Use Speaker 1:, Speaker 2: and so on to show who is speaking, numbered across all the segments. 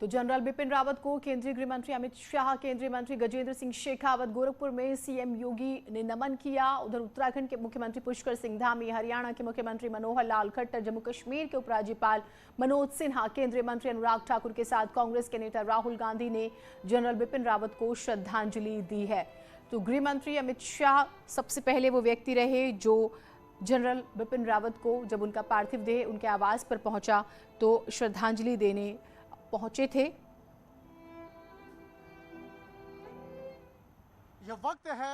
Speaker 1: तो जनरल बिपिन रावत को केंद्रीय गृह मंत्री अमित शाह, केंद्रीय मंत्री गजेंद्र सिंह शेखावत, गोरखपुर में सीएम योगी ने नमन किया। उधर उत्तराखंड के मुख्यमंत्री पुष्कर सिंह धामी, हरियाणा के मुख्यमंत्री मनोहर लाल खट्टर, जम्मू कश्मीर के उपराज्यपाल मनोज सिन्हा, केंद्रीय मंत्री अनुराग ठाकुर के साथ कांग्रेस के नेता राहुल गांधी ने जनरल बिपिन रावत को श्रद्धांजलि दी है। तो गृह मंत्री अमित शाह सबसे पहले वो व्यक्ति रहे जो जनरल बिपिन रावत को जब उनका पार्थिव देह उनके आवास पर पहुंचा तो श्रद्धांजलि देने पहुंचे थे।
Speaker 2: यह वक्त है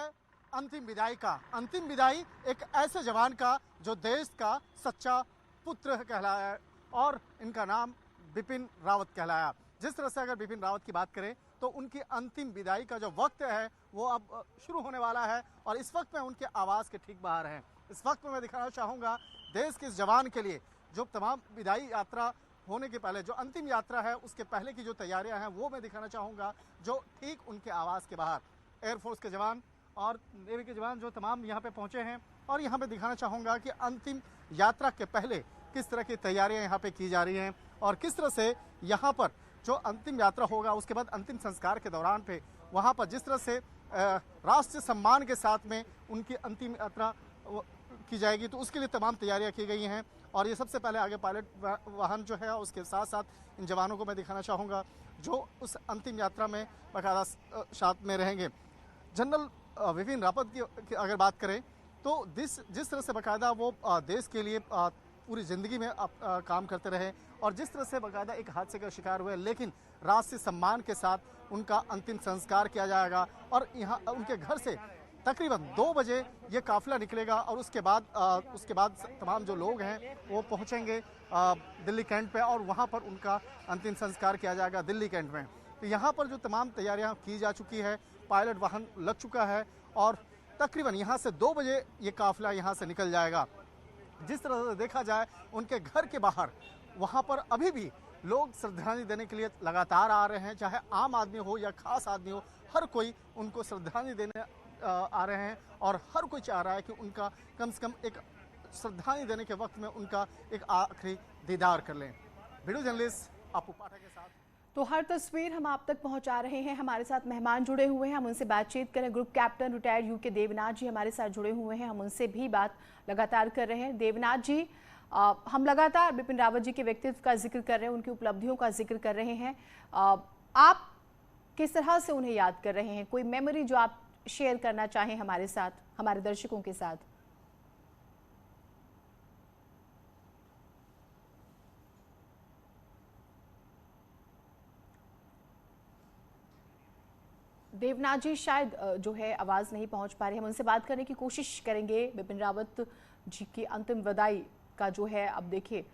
Speaker 2: अंतिम विदाई का। अंतिम विदाई एक ऐसे जवान का जो देश का सच्चा पुत्र कहलाया है और इनका नाम बिपिन रावत कहलाया। जिस तरह से अगर बिपिन रावत की बात करें तो उनकी अंतिम विदाई का जो वक्त है वो अब शुरू होने वाला है और इस वक्त में उनके आवास के ठीक बाहर हैं। इस वक्त में मैं दिखाना चाहूँगा देश के इस जवान के लिए जो तमाम विदाई यात्रा होने के पहले जो अंतिम यात्रा है उसके पहले की जो तैयारियां हैं वो मैं दिखाना चाहूँगा जो ठीक उनके आवास के बाहर एयरफोर्स के जवान और नेवी के जवान जो तमाम यहाँ पे पहुँचे हैं। और यहाँ पे दिखाना चाहूँगा कि अंतिम यात्रा के पहले किस तरह की तैयारियाँ यहाँ पे की जा रही हैं और किस तरह से यहाँ पर जो अंतिम यात्रा होगा उसके बाद अंतिम संस्कार के दौरान पे वहाँ पर जिस तरह से राष्ट्रीय सम्मान के साथ में उनकी अंतिम यात्रा की जाएगी तो उसके लिए तमाम तैयारियां की गई हैं। और ये सबसे पहले आगे पायलट वाहन जो है उसके साथ साथ इन जवानों को मैं दिखाना चाहूँगा जो उस अंतिम यात्रा में बाकायदा साथ में रहेंगे। जनरल बिपिन रावत की अगर बात करें तो जिस तरह से बाकायदा वो देश के लिए पूरी ज़िंदगी में काम करते रहे और जिस तरह से बाकायदा एक हादसे का शिकार हुए लेकिन राष्ट्रीय सम्मान के साथ उनका अंतिम संस्कार किया जाएगा और यहाँ उनके घर से तकरीबन 2 बजे ये काफिला निकलेगा और उसके बाद तमाम जो लोग हैं वो पहुंचेंगे दिल्ली कैंट पे और वहां पर उनका अंतिम संस्कार किया जाएगा दिल्ली कैंट में। तो यहाँ पर जो तमाम तैयारियां की जा चुकी है, पायलट वाहन लग चुका है और तकरीबन यहाँ से 2 बजे ये काफिला यहाँ से निकल जाएगा। जिस तरह से देखा जाए उनके घर के बाहर वहाँ पर अभी भी लोग श्रद्धांजलि देने के लिए लगातार आ रहे हैं, चाहे आम आदमी हो या खास आदमी हो, हर कोई उनको श्रद्धांजलि देने आ रहे हैं और हर कोई चाह रहा है कि उनका कम से कम एक श्रद्धांजलि देने के वक्त में उनका एक आखिरी दीदार कर लें। वीडियो जर्नलिस्ट आपू पाठक के साथ।
Speaker 1: तो हर तस्वीर हम आप तक पहुंचा रहे हैं। हमारे साथ मेहमान जुड़े हुए हैं, हम उनसे बातचीत करें। Group captain retired UK Devnath ji हमारे साथ जुड़े हुए हैं, हम उनसे भी बात लगातार कर रहे हैं। देवनाथ जी, हम लगातार बिपिन रावत जी के व्यक्तित्व का जिक्र कर रहे हैं, उनकी उपलब्धियों का जिक्र कर रहे हैं। आप किस तरह से उन्हें याद कर रहे हैं? कोई मेमोरी जो आप शेयर करना चाहें हमारे साथ, हमारे दर्शकों के साथ? देवनाथ जी शायद जो है आवाज नहीं पहुंच पा रही, हम उनसे बात करने की कोशिश करेंगे। बिपिन रावत जी की अंतिम विदाई का जो है अब देखिए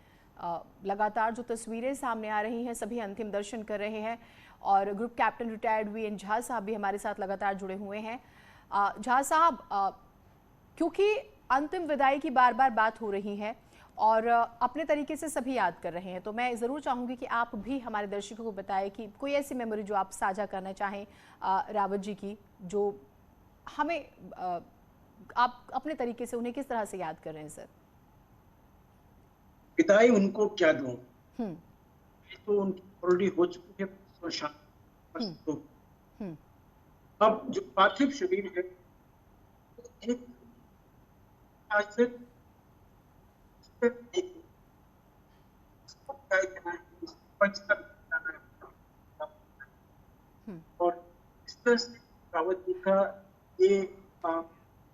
Speaker 1: लगातार जो तस्वीरें सामने आ रही हैं, सभी अंतिम दर्शन कर रहे हैं और group captain retired V N Jha भी हमारे साथ लगातार जुड़े हुए हैं। झा साहब, क्योंकि अंतिम विदाई की बार बार बात हो रही है और अपने तरीके से सभी याद कर रहे हैं, तो मैं ज़रूर चाहूँगी कि आप भी हमारे दर्शकों को बताएं कि कोई ऐसी मेमोरी जो आप साझा करना चाहें रावत जी की, जो हमें आप अपने तरीके से उन्हें किस तरह से याद कर रहे हैं? सर,
Speaker 3: विदाई उनको क्या दूं, तो उनकी ऑलरेडी हो चुकी है। अब जो पार्थिव शरीर है एक और इस तरह से रावत जी का ये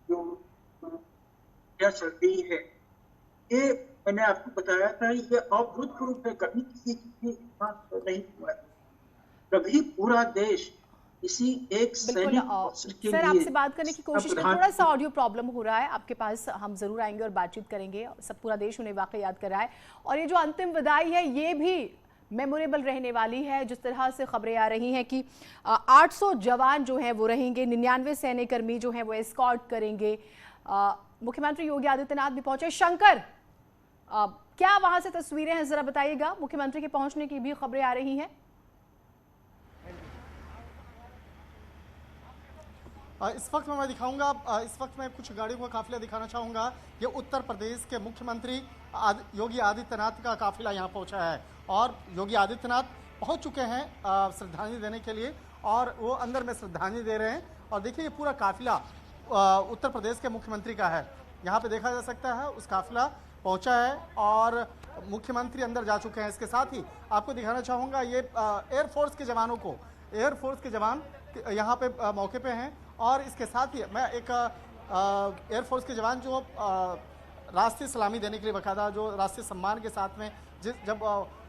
Speaker 3: जो क्या चल रही है, ये मैंने आपको बताया था, ये अभूतपूर्व है। कभी किसी की नहीं हुआ, कभी पूरा देश इसी एक सैनिक के
Speaker 1: सर, आपसे बात करने की कोशिश में थोड़ा सा ऑडियो प्रॉब्लम हो रहा है आपके पास, हम जरूर आएंगे और बातचीत करेंगे। सब पूरा देश उन्हें वाकई याद कर रहा है और ये जो अंतिम विदाई है ये भी मेमोरेबल रहने वाली है। जिस तरह से खबरें आ रही हैं कि 800 जवान जो हैं वो रहेंगे, 99 सैन्यकर्मी जो हैं वो एस्कॉर्ट करेंगे। मुख्यमंत्री योगी आदित्यनाथ भी पहुंचे। शंकर, क्या वहां से तस्वीरें हैं, जरा बताइएगा। मुख्यमंत्री के पहुंचने की भी खबरें आ रही हैं।
Speaker 2: इस वक्त मैं दिखाऊंगा, इस वक्त मैं कुछ गाड़ियों का काफिला दिखाना चाहूँगा। ये उत्तर प्रदेश के मुख्यमंत्री योगी आदित्यनाथ का काफिला यहाँ पहुँचा है और योगी आदित्यनाथ पहुंच चुके हैं श्रद्धांजलि देने के लिए, और वो अंदर में श्रद्धांजलि दे रहे हैं। और देखिए ये पूरा काफिला उत्तर प्रदेश के मुख्यमंत्री का है। यहाँ पे देखा जा सकता है उस काफिला पहुंचा है और मुख्यमंत्री अंदर जा चुके हैं। इसके साथ ही आपको दिखाना चाहूँगा ये एयरफोर्स के जवानों को, एयरफोर्स के जवान यहाँ पे मौके पे हैं। और इसके साथ ही मैं एक एयरफोर्स के जवान जो राष्ट्रीय सलामी देने के लिए बकायदा जो राष्ट्रीय सम्मान के साथ में जब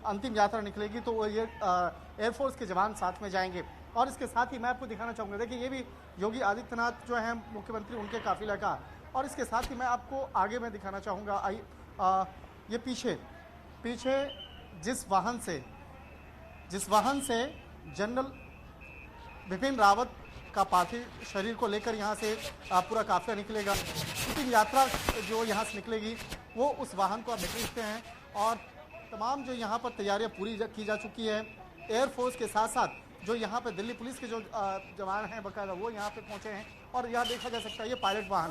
Speaker 2: अंतिम यात्रा निकलेगी तो वो ये एयरफोर्स के जवान साथ में जाएंगे। और इसके साथ ही मैं आपको दिखाना चाहूँगा, देखिए ये भी योगी आदित्यनाथ जो हैं मुख्यमंत्री, उनके काफिला का। और इसके साथ ही मैं आपको आगे में दिखाना चाहूँगा, ये पीछे जिस वाहन से जनरल बिपिन रावत का पार्थिव शरीर को लेकर यहाँ से पूरा काफिला निकलेगा, अंतिम यात्रा जो यहाँ से निकलेगी वो उस वाहन को आप देख सकते हैं। और तमाम जो यहाँ पर तैयारियाँ पूरी की जा चुकी है। एयरफोर्स के साथ साथ जो यहाँ पे दिल्ली पुलिस के जो जवान हैं बकायदा वो यहाँ पे पहुँचे हैं। और यहाँ देखा जा सकता है ये पायलट वाहन,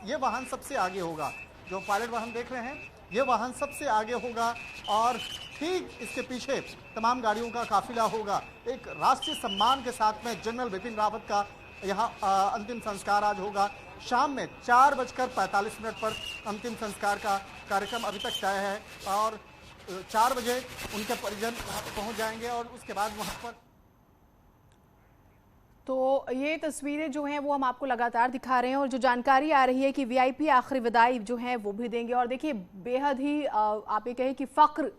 Speaker 2: ये वाहन सबसे आगे होगा। जो पायलट वाहन देख रहे हैं ये वाहन सबसे आगे होगा और ठीक इसके पीछे तमाम गाड़ियों का काफिला होगा। एक राष्ट्रीय सम्मान के साथ में जनरल बिपिन रावत का यहाँ अंतिम संस्कार आज होगा। शाम में 4:45 पर अंतिम संस्कार का कार्यक्रम अभी तक तय है और 4 बजे उनके परिजन वहाँ पर पहुँच जाएंगे और उसके बाद वहाँ पर।
Speaker 1: तो ये तस्वीरें जो हैं वो हम आपको लगातार दिखा रहे हैं और जो जानकारी आ रही है कि वीआईपी आखिरी विदाई जो है वो भी देंगे। और देखिए बेहद ही आप ये कहें कि फ़ख्र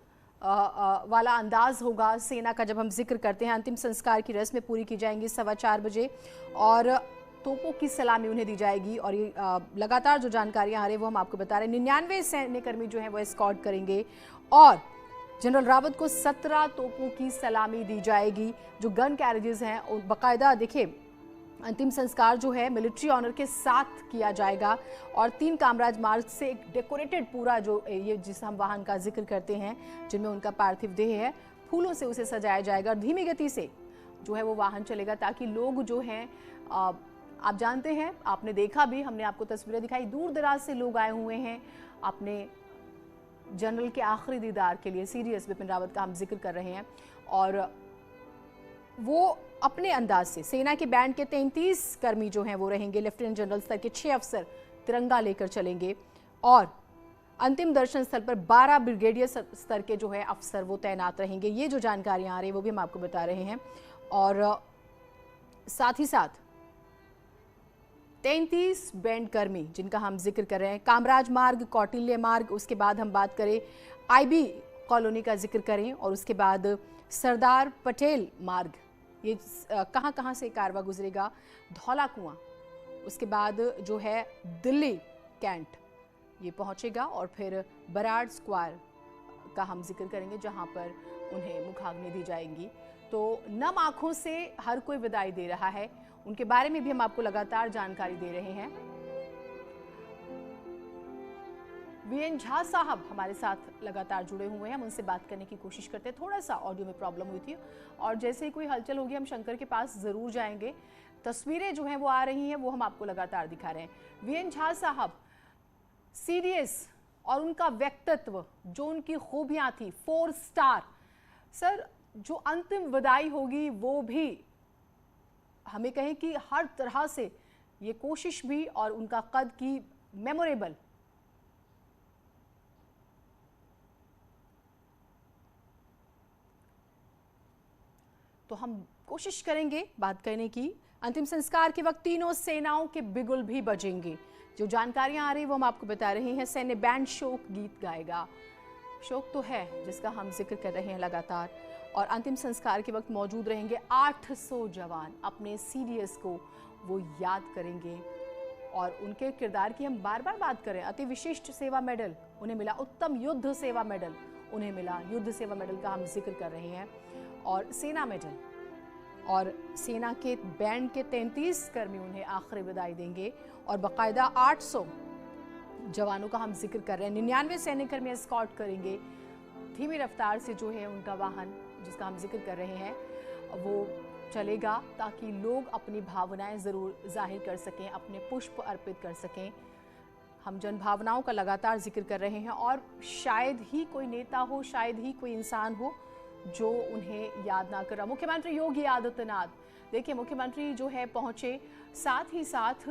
Speaker 1: वाला अंदाज होगा सेना का जब हम जिक्र करते हैं। अंतिम संस्कार की रस्में पूरी की जाएंगी 4:15 बजे और तोपों की सलामी उन्हें दी जाएगी। और ये लगातार जो जानकारियाँ आ रही है वो हम आपको बता रहे हैं। 99 सैन्यकर्मी जो हैं वो एस्कॉर्ट करेंगे और जनरल रावत को 17 तोपों की सलामी दी जाएगी। जो गन कैरेजेस हैं और बाकायदा देखिए अंतिम संस्कार जो है मिलिट्री ऑनर के साथ किया जाएगा और 3 कामराज मार्ग से एक डेकोरेटेड पूरा जो ये जिस हम वाहन का जिक्र करते हैं जिनमें उनका पार्थिव देह है, फूलों से उसे सजाया जाएगा और धीमी गति से जो है वो वाहन चलेगा ताकि लोग जो हैं आप जानते हैं, आपने देखा भी, हमने आपको तस्वीरें दिखाई, दूर दराज से लोग आए हुए हैं अपने जनरल के आखिरी दीदार के लिए। सीडीएस बिपिन रावत का हम जिक्र कर रहे हैं और वो अपने अंदाज से सेना के बैंड के 33 कर्मी जो हैं वो रहेंगे। लेफ्टिनेंट जनरल स्तर के 6 अफसर तिरंगा लेकर चलेंगे और अंतिम दर्शन स्थल पर 12 ब्रिगेडियर स्तर के जो है अफसर वो तैनात रहेंगे। ये जो जानकारियां आ रही है वो भी हम आपको बता रहे हैं। और साथ ही साथ 33 बैंड कर्मी जिनका हम जिक्र कर रहे हैं, कामराज मार्ग, कौटिल्य मार्ग, उसके बाद हम बात करें आईबी कॉलोनी का जिक्र करें और उसके बाद सरदार पटेल मार्ग, ये कहाँ से कारवा गुजरेगा, धौला कुआं, उसके बाद जो है दिल्ली कैंट ये पहुंचेगा और फिर बराड़ स्क्वायर का हम जिक्र करेंगे जहां पर उन्हें मुखाग्नि दी जाएंगी। तो नम आंखों से हर कोई विदाई दे रहा है, उनके बारे में भी हम आपको लगातार जानकारी दे रहे हैं। वीएन झा साहब हमारे साथ लगातार जुड़े हुए हैं, हम उनसे बात करने की कोशिश करते हैं। थोड़ा सा ऑडियो में प्रॉब्लम हुई थी और जैसे ही कोई हलचल होगी हम शंकर के पास जरूर जाएंगे। तस्वीरें जो हैं वो आ रही हैं वो हम आपको लगातार दिखा रहे हैं। वीएन झा साहब, सीडीएस और उनका व्यक्तित्व, जो उनकी खूबियां थी, 4 स्टार, सर जो अंतिम विदाई होगी वो भी हमें कहें कि हर तरह से ये कोशिश भी और उनका कद की मेमोरेबल। तो हम कोशिश करेंगे बात करने की। अंतिम संस्कार के वक्त तीनों सेनाओं के बिगुल भी बजेंगे। जो जानकारियां आ रही वो हम आपको बता रहे हैं। सैन्य बैंड शोक गीत गाएगा। शोक तो है जिसका हम जिक्र कर रहे हैं लगातार। और अंतिम संस्कार के वक्त मौजूद रहेंगे 800 जवान। अपने सीडीएस को वो याद करेंगे और उनके किरदार की हम बार बार बात करें। अति विशिष्ट सेवा मेडल उन्हें मिला, उत्तम युद्ध सेवा मेडल उन्हें मिला, युद्ध सेवा मेडल का हम जिक्र कर रहे हैं, और सेना मेडल। और सेना के बैंड के 33 कर्मी उन्हें आखिरी विदाई देंगे और बाकायदा 800 जवानों का हम जिक्र कर रहे हैं। 99 सैन्यकर्मी एस्कॉर्ट करेंगे। धीमी रफ्तार से जो है उनका वाहन जिसका हम जिक्र कर रहे हैं वो चलेगा ताकि लोग अपनी भावनाएं ज़रूर जाहिर कर सकें, अपने पुष्प अर्पित कर सकें। हम जन भावनाओं का लगातार जिक्र कर रहे हैं और शायद ही कोई नेता हो, शायद ही कोई इंसान हो जो उन्हें याद ना कर रहा। मुख्यमंत्री योगी आदित्यनाथ, देखिए मुख्यमंत्री जो है पहुंचे, साथ ही साथ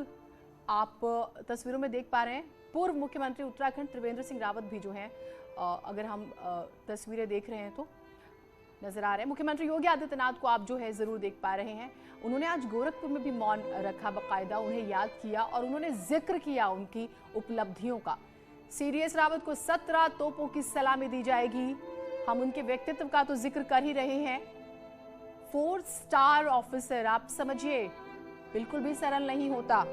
Speaker 1: आप तस्वीरों में देख पा रहे हैं पूर्व मुख्यमंत्री उत्तराखंड त्रिवेंद्र सिंह रावत भी जो हैं, अगर हम तस्वीरें देख रहे हैं तो नजर आ रहे हैं। मुख्यमंत्री योगी आदित्यनाथ को आप जो है जरूर देख पा रहे हैं। उन्होंने आज गोरखपुर में भी मौन रखा, बाकायदा उन्हें याद किया और उन्होंने जिक्र किया उनकी उपलब्धियों का। सीडीएस रावत को 17 तोपों की सलामी दी जाएगी। हम उनके व्यक्तित्व का तो जिक्र कर ही रहे हैं। 4 स्टार ऑफिसर, आप समझिए बिल्कुल भी सरल नहीं होता।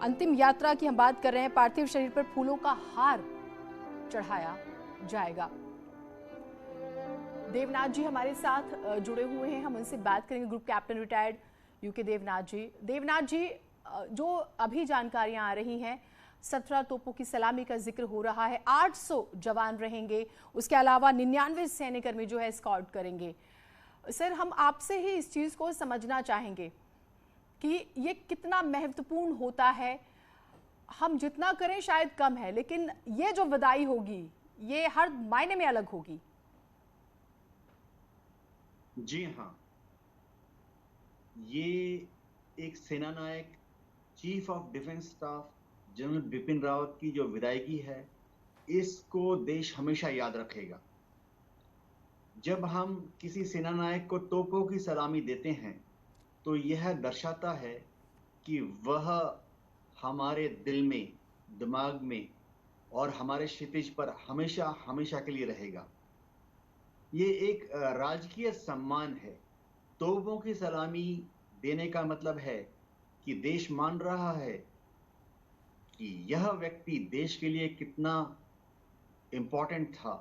Speaker 1: अंतिम यात्रा की हम बात कर रहे हैं, पार्थिव शरीर पर फूलों का हार चढ़ाया जाएगा। देवनाथ जी हमारे साथ जुड़े हुए हैं, हम उनसे बात करेंगे। Group captain retired UK Devnath ji. Devnath ji, जो अभी जानकारियां आ रही हैं, 17 तोपों की सलामी का जिक्र हो रहा है, 800 जवान रहेंगे, उसके अलावा 99 सैन्यकर्मी जो है स्काउट करेंगे। सर, हम आपसे ही इस चीज़ को समझना चाहेंगे कि ये कितना महत्वपूर्ण होता है। हम जितना करें शायद कम है, लेकिन ये जो विदाई होगी ये हर मायने में अलग होगी।
Speaker 4: जी हाँ, ये एक सेना नायक, chief of defence staff general Bipin Rawat की जो विदायगी है, इसको देश हमेशा याद रखेगा। जब हम किसी सेना नायक को तोपों की सलामी देते हैं तो यह दर्शाता है कि वह हमारे दिल में, दिमाग में और हमारे क्षितिज पर हमेशा हमेशा के लिए रहेगा। ये एक राजकीय सम्मान है। तोपों की सलामी देने का मतलब है कि देश मान रहा है कि यह व्यक्ति देश के लिए कितना इंपॉर्टेंट था।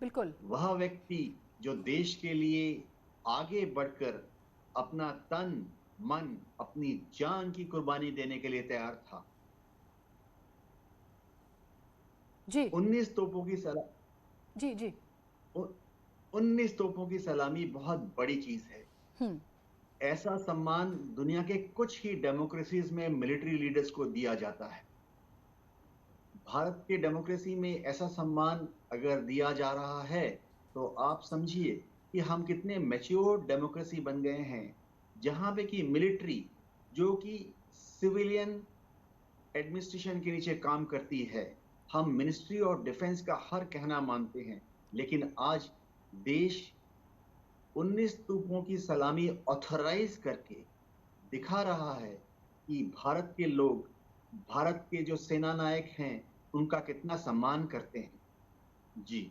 Speaker 1: बिल्कुल,
Speaker 4: वह व्यक्ति जो देश के लिए आगे बढ़कर अपना तन, मन, अपनी जान की कुर्बानी देने के लिए तैयार था।
Speaker 1: जी
Speaker 4: 19 तोपों की सलामी,
Speaker 1: जी
Speaker 4: 19 तोपों की सलामी बहुत बड़ी चीज है। ऐसा सम्मान दुनिया के कुछ ही डेमोक्रेसीज में मिलिट्री लीडर्स को दिया जाता है। भारत के डेमोक्रेसी में ऐसा सम्मान अगर दिया जा रहा है तो आप समझिए कि हम कितने मैच्योर डेमोक्रेसी बन गए हैं, जहां पे कि मिलिट्री जो कि सिविलियन एडमिनिस्ट्रेशन के नीचे काम करती है, हम मिनिस्ट्री ऑफ डिफेंस का हर कहना मानते हैं, लेकिन आज देश 19 तोपों की सलामी ऑथराइज करके दिखा रहा है कि भारत के लोग, भारत के जो सेना नायक हैं, उनका कितना सम्मान करते हैं। जी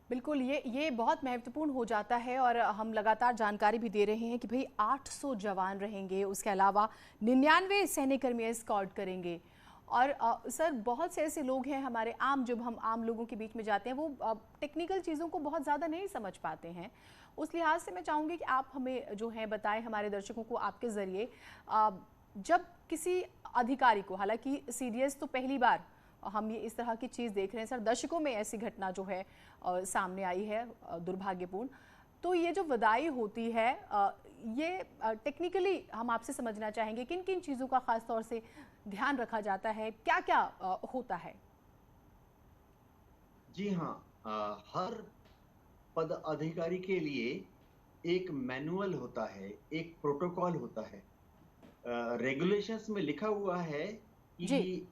Speaker 1: बिल्कुल, ये बहुत महत्वपूर्ण हो जाता है और हम लगातार जानकारी भी दे रहे हैं कि भाई 800 जवान रहेंगे, उसके अलावा 99 सैन्यकर्मी स्काउट करेंगे। और सर, बहुत से ऐसे लोग हैं हमारे जब हम आम लोगों के बीच में जाते हैं, वो टेक्निकल चीज़ों को बहुत ज़्यादा नहीं समझ पाते हैं। उस लिहाज से मैं चाहूँगी कि आप हमें जो है बताएं, हमारे दर्शकों को आपके ज़रिए, जब किसी अधिकारी को, हालांकि सीडीएस तो पहली बार हम ये इस तरह की चीज़ देख रहे हैं सर, दशकों में ऐसी घटना जो है सामने आई है, दुर्भाग्यपूर्ण। तो ये जो विदाई होती है, ये टेक्निकली हम आपसे समझना चाहेंगे किन किन चीज़ों का खास तौर से ध्यान रखा जाता है, क्या क्या होता है?
Speaker 4: जी हाँ, हर पद अधिकारी के लिए एक मैनुअल होता है, एक प्रोटोकॉल होता है। रेगुलेशंस में लिखा हुआ है कि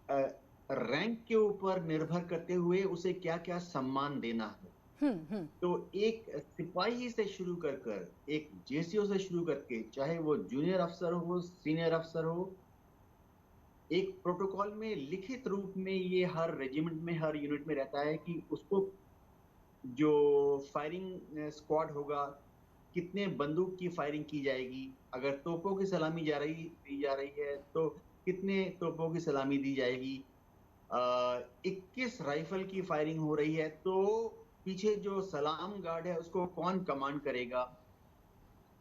Speaker 4: रैंक के ऊपर निर्भर करते हुए उसे क्या क्या सम्मान देना है। तो एक सिपाही से शुरू कर एक जेसीओ से शुरू करके, चाहे वो जूनियर अफसर हो, सीनियर अफसर हो, एक प्रोटोकॉल में लिखित रूप में ये हर रेजिमेंट में, हर यूनिट में रहता है कि उसको जो फायरिंग स्क्वाड होगा, कितने बंदूक की फायरिंग की जाएगी, अगर तोपों की सलामी दी जा रही है तो कितने तोपों की सलामी दी जाएगी, 21 राइफल की फायरिंग हो रही है तो पीछे जो सलाम गार्ड है उसको कौन कमांड करेगा।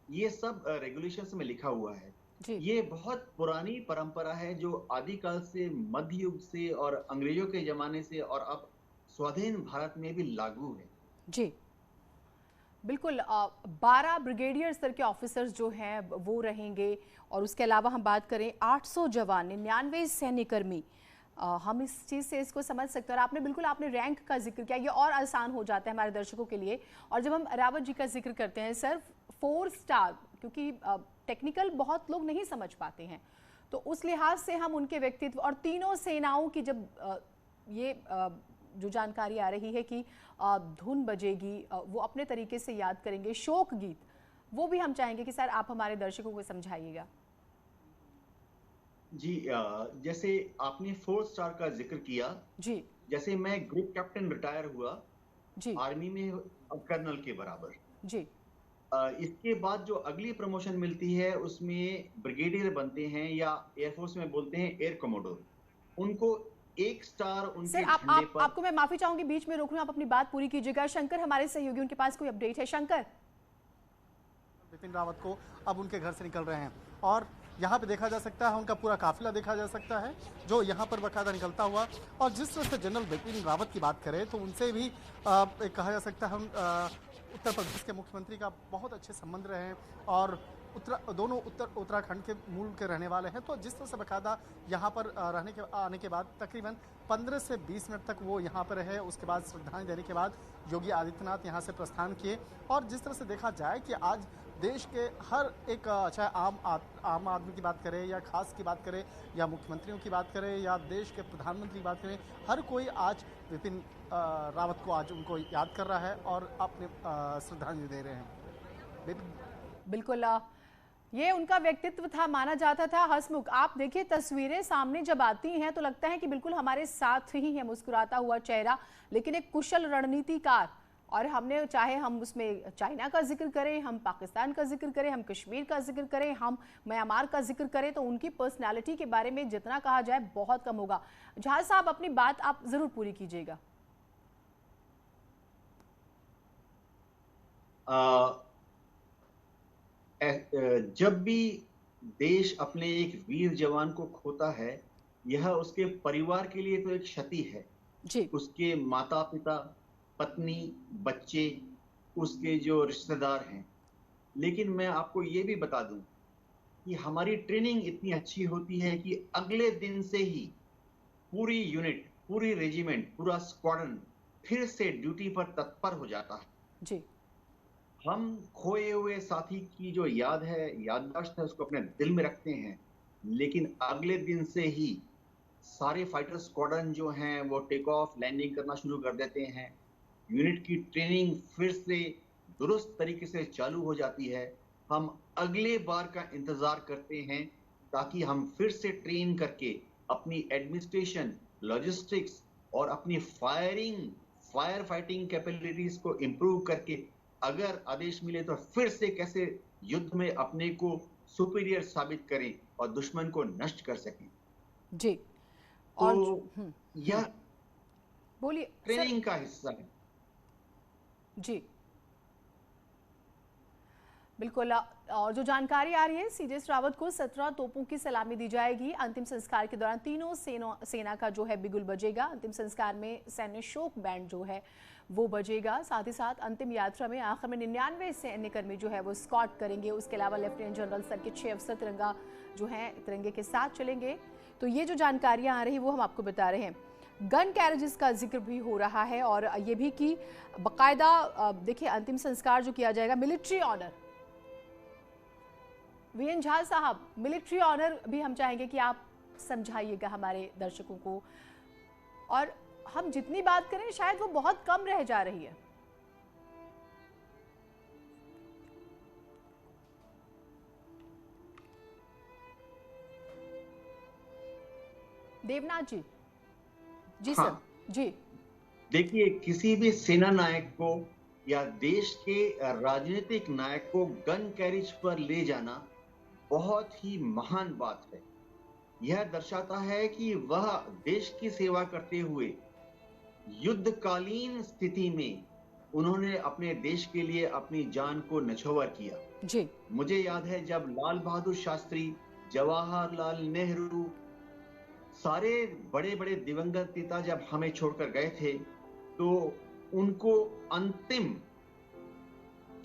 Speaker 4: ये सब रेगुलेशंस में लिखा हुआ है। ये बहुत पुरानी परंपरा है जो आदिकाल से, मध्य युग से और अंग्रेजों के जमाने से और अब स्वाधीन भारत में भी लागू है। जी
Speaker 1: बिल्कुल, 12 ब्रिगेडियर स्तर के ऑफिसर्स जो हैं वो रहेंगे और उसके अलावा हम बात करें 800 जवान, 99 सैन्यकर्मी, हम इस चीज़ से इसको समझ सकते हैं। और आपने रैंक का जिक्र किया, ये और आसान हो जाता है हमारे दर्शकों के लिए। और जब हम रावत जी का जिक्र करते हैं सर 4 स्टार, क्योंकि टेक्निकल बहुत लोग नहीं समझ पाते हैं, तो उस लिहाज से हम उनके व्यक्तित्व और तीनों सेनाओं की जब ये जो जानकारी आ रही है कि धुन बजेगी, वो अपने तरीके से याद करेंगे, शोक गीत, वो भी हम चाहेंगे कि सर आप हमारे दर्शकों को समझाइएगा।
Speaker 4: जी, जैसे आपने 4 स्टार का जिक्र किया
Speaker 1: जी
Speaker 4: जैसे मैं ग्रुप कैप्टन रिटायर हुआ
Speaker 1: जी
Speaker 4: आर्मी में कर्नल के बराबर।
Speaker 1: जी
Speaker 4: इसके बाद जो अगली प्रमोशन मिलती है उसमें ब्रिगेडियर बनते हैं या एयरफोर्स में बोलते हैं एयर कमोडोर। उनको 1 स्टार
Speaker 1: सर
Speaker 4: उनके
Speaker 1: आप
Speaker 4: झंडे पर।
Speaker 1: आपको मैं माफी चाहूंगी, बीच में रोक रही हूं, आप अपनी बात पूरी कीजिएगा। शंकर हमारे सहयोगी, उनके पास कोई अपडेट है? शंकर।
Speaker 2: बिपिन रावत को अब उनके घर से निकल रहे हैं और यहाँ पे देखा जा सकता है उनका पूरा काफिला देखा जा सकता है जो यहाँ पर बकायदा निकलता हुआ। और जिस तरह से जनरल बिपिन रावत की बात करें तो उनसे भी कहा जा सकता है हम उत्तर प्रदेश के मुख्यमंत्री का बहुत अच्छे संबंध रहे हैं और दोनों उत्तराखंड के मूल के रहने वाले हैं। तो जिस तरह से बकायदा यहाँ पर आने के बाद तकरीबन 15 से 20 मिनट तक वो यहाँ पर रहे। उसके बाद श्रद्धांजलि देने के बाद योगी आदित्यनाथ यहाँ से प्रस्थान किए। और जिस तरह से देखा जाए कि आज देश के हर एक, चाहे आम आदमी की बात करें या खास की बात करें या मुख्यमंत्रियों की बात करें या देश के प्रधानमंत्री की बात करें, हर कोई आज बिपिन रावत को आज उनको याद कर रहा है और अपने श्रद्धांजलि दे रहे हैं।
Speaker 1: बिल्कुल, ये उनका व्यक्तित्व था, माना जाता था हंसमुख। आप देखिए तस्वीरें सामने जब आती हैं तो लगता है कि बिल्कुल हमारे साथ ही है, मुस्कुराता हुआ चेहरा, लेकिन एक कुशल रणनीतिकार। और हमने, चाहे हम उसमें चाइना का जिक्र करें, हम पाकिस्तान का जिक्र करें, हम कश्मीर का जिक्र करें, हम म्यांमार का जिक्र करें, तो उनकी पर्सनालिटी के बारे में जितना कहा जाए बहुत कम होगा। जहाज साहब अपनी बात आप जरूर पूरी कीजिएगा।
Speaker 4: जब भी देश अपने एक वीर जवान को खोता है, यह उसके परिवार के लिए तो एक क्षति है
Speaker 1: जी।
Speaker 4: उसके माता पिता, पत्नी, बच्चे, उसके जो रिश्तेदार हैं। लेकिन मैं आपको ये भी बता दूं कि हमारी ट्रेनिंग इतनी अच्छी होती है कि अगले दिन से ही पूरी यूनिट, पूरी रेजिमेंट, पूरा स्क्वाड्रन फिर से ड्यूटी पर तत्पर हो जाता है
Speaker 1: जी।
Speaker 4: हम खोए हुए साथी की जो याद है, याददाश्त है, उसको अपने दिल में रखते हैं। लेकिन अगले दिन से ही सारे फाइटर स्क्वाड्रन जो हैं वो टेक ऑफ, लैंडिंग करना शुरू कर देते हैं। यूनिट की ट्रेनिंग फिर से दुरुस्त तरीके से चालू हो जाती है। हम अगले बार का इंतजार करते हैं ताकि हम फिर से ट्रेन करके अपनी एडमिनिस्ट्रेशन, लॉजिस्टिक्स और अपनी फायर फाइटिंग कैपेबिलिटीज को इंप्रूव करके अगर आदेश मिले तो फिर से कैसे युद्ध में अपने को सुपीरियर साबित करें और दुश्मन को नष्ट कर सकें।
Speaker 1: जी। और
Speaker 4: तो यह
Speaker 1: बोलिए
Speaker 4: ट्रेनिंग का हिस्सा है।
Speaker 1: जी बिल्कुल। और जो जानकारी आ रही है, सीडीएस रावत को 17 तोपों की सलामी दी जाएगी। अंतिम संस्कार के दौरान तीनों सेना का जो है बिगुल बजेगा। अंतिम संस्कार में सैन्य शोक बैंड जो है वो बजेगा। साथ ही साथ अंतिम यात्रा में आखिर में 99 सैन्य कर्मी जो है वो स्कॉट करेंगे। उसके अलावा लेफ्टिनेंट जनरल स्तर के 6 अफसर तिरंगा जो है तिरंगे के साथ चलेंगे। तो ये जो जानकारियां आ रही वो हम आपको बता रहे हैं। गन कैरेजेस का जिक्र भी हो रहा है और ये भी कि बाकायदा देखिए अंतिम संस्कार जो किया जाएगा, मिलिट्री ऑनर। वीएन झा साहब, मिलिट्री ऑनर भी हम चाहेंगे कि आप समझाइएगा हमारे दर्शकों को। और हम जितनी बात करें शायद वो बहुत कम रह जा रही है। देवनाथ जी। जी
Speaker 4: हाँ।
Speaker 1: सर। जी
Speaker 4: देखिए, किसी भी सेना नायक को या देश के राजनीतिक नायक को गन कैरिज पर ले जाना बहुत ही महान बात है। यह दर्शाता है कि वह देश की सेवा करते हुए युद्धकालीन स्थिति में उन्होंने अपने देश के लिए अपनी जान को न्यौछावर किया।
Speaker 1: जी।
Speaker 4: मुझे याद है जब लाल बहादुर शास्त्री, जवाहरलाल नेहरू, सारे बड़े बड़े दिवंगत नेता जब हमें छोड़कर गए थे तो उनको अंतिम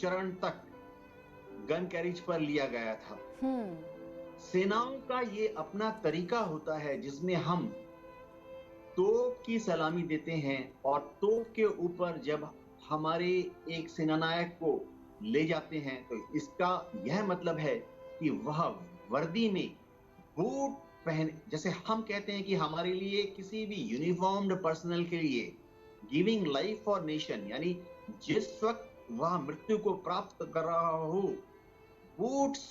Speaker 4: चरण तक गन कैरिज पर लिया गया था। सेनाओं का ये अपना तरीका होता है जिसमें हम तोप की सलामी देते हैं और तोप के ऊपर जब हमारे एक सेनानायक को ले जाते हैं तो इसका यह मतलब है कि वह वर्दी में बूट पहन, जैसे हम कहते हैं कि हमारे लिए किसी भी यूनिफॉर्म्ड पर्सनल के लिए गिविंग लाइफ फॉर नेशन, यानी जिस वक्त वह मृत्यु को प्राप्त कर रहा हो, बूट्स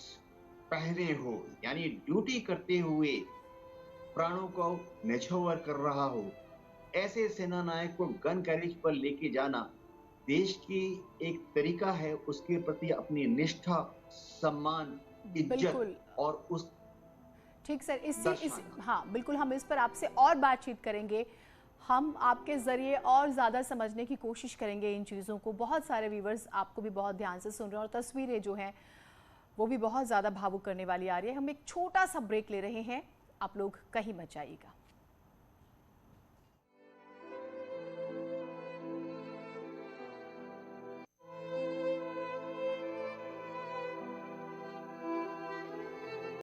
Speaker 4: पहने हो, यानी ड्यूटी करते हुए प्राणों को न्यौछावर कर रहा हो, ऐसे सेना नायक को गन कैरेज पर लेके जाना देश की एक तरीका है उसके प्रति अपनी निष्ठा, सम्मान, इज्जत और उस
Speaker 1: ठीक सर, हाँ बिल्कुल, हम इस पर आपसे और बातचीत करेंगे। हम आपके ज़रिए और ज़्यादा समझने की कोशिश करेंगे इन चीज़ों को। बहुत सारे व्यूवर्स आपको भी बहुत ध्यान से सुन रहे हैं और तस्वीरें जो हैं वो भी बहुत ज़्यादा भावुक करने वाली आ रही है। हम एक छोटा सा ब्रेक ले रहे हैं, आप लोग कहीं मत जाइएगा।